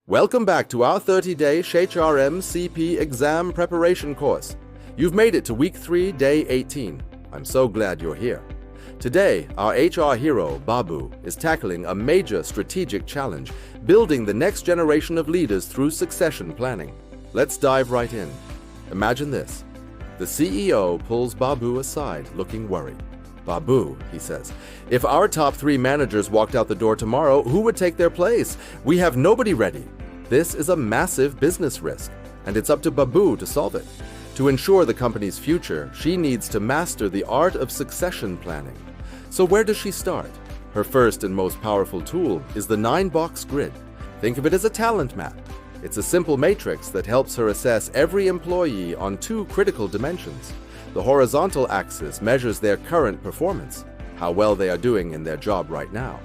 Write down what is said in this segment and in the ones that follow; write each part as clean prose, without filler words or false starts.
Welcome back to our 30-day SHRM-CP exam preparation course. You've made it to week 3, day 18. I'm so glad you're here. Today, our HR hero, Babu, is tackling a major strategic challenge, building the next generation of leaders through succession planning. Let's dive right in. Imagine this. The CEO pulls Babu aside, looking worried. Babu, he says, if our top 3 managers walked out the door tomorrow, who would take their place? We have nobody ready. This is a massive business risk, and it's up to Babu to solve it. To ensure the company's future, she needs to master the art of succession planning. So where does she start? Her first and most powerful tool is the 9-box grid. Think of it as a talent map. It's a simple matrix that helps her assess every employee on 2 critical dimensions. The horizontal axis measures their current performance, how well they are doing in their job right now.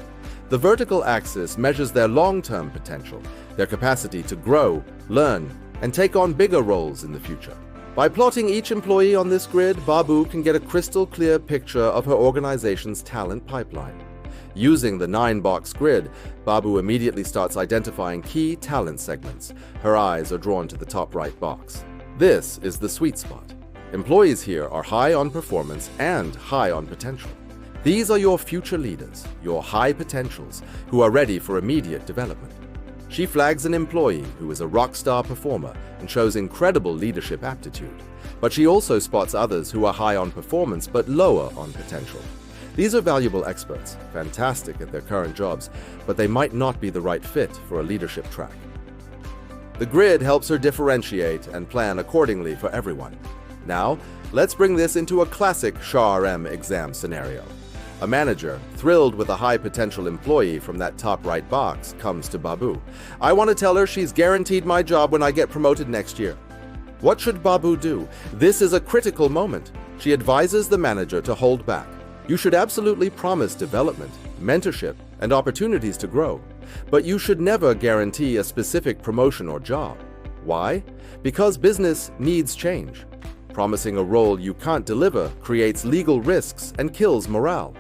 The vertical axis measures their long-term potential, their capacity to grow, learn, and take on bigger roles in the future. By plotting each employee on this grid, Babu can get a crystal clear picture of her organization's talent pipeline. Using the 9-box grid, Babu immediately starts identifying key talent segments. Her eyes are drawn to the top right box. This is the sweet spot. Employees here are high on performance and high on potential. These are your future leaders, your high potentials, who are ready for immediate development. She flags an employee who is a rock star performer and shows incredible leadership aptitude. But she also spots others who are high on performance but lower on potential. These are valuable experts, fantastic at their current jobs, but they might not be the right fit for a leadership track. The grid helps her differentiate and plan accordingly for everyone. Now, let's bring this into a classic SHRM exam scenario. A manager, thrilled with a high-potential employee from that top right box, comes to Babu. I want to tell her she's guaranteed my job when I get promoted next year. What should Babu do? This is a critical moment. She advises the manager to hold back. You should absolutely promise development, mentorship, and opportunities to grow. But you should never guarantee a specific promotion or job. Why? Because business needs change. Promising a role you can't deliver creates legal risks and kills morale.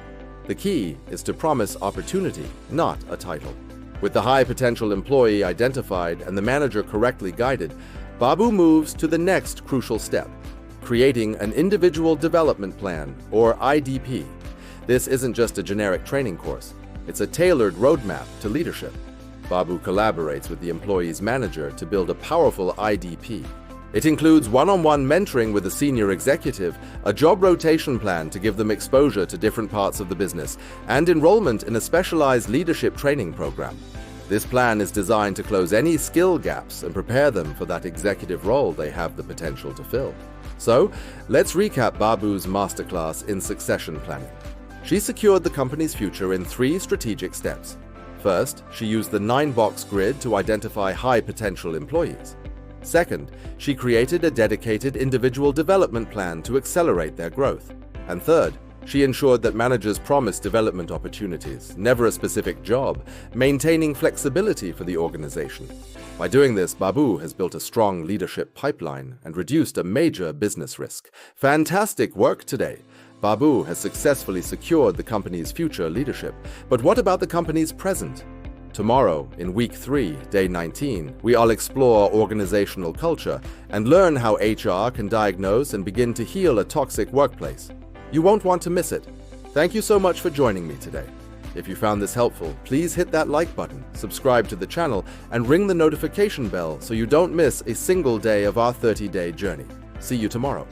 The key is to promise opportunity, not a title. With the high potential employee identified and the manager correctly guided, Babu moves to the next crucial step, creating an individual development plan, or IDP. This isn't just a generic training course. It's a tailored roadmap to leadership. Babu collaborates with the employee's manager to build a powerful IDP. It includes one-on-one mentoring with a senior executive, a job rotation plan to give them exposure to different parts of the business, and enrollment in a specialized leadership training program. This plan is designed to close any skill gaps and prepare them for that executive role they have the potential to fill. So, let's recap Babu's masterclass in succession planning. She secured the company's future in 3 strategic steps. First, she used the 9-box grid to identify high-potential employees. Second, she created a dedicated individual development plan to accelerate their growth. And third, she ensured that managers promised development opportunities, never a specific job, maintaining flexibility for the organization. By doing this, Babu has built a strong leadership pipeline and reduced a major business risk. Fantastic work today! Babu has successfully secured the company's future leadership. But what about the company's present? Tomorrow, in week 3, day 19, we all explore organizational culture and learn how HR can diagnose and begin to heal a toxic workplace. You won't want to miss it. Thank you so much for joining me today. If you found this helpful, please hit that like button, subscribe to the channel, and ring the notification bell so you don't miss a single day of our 30-day journey. See you tomorrow.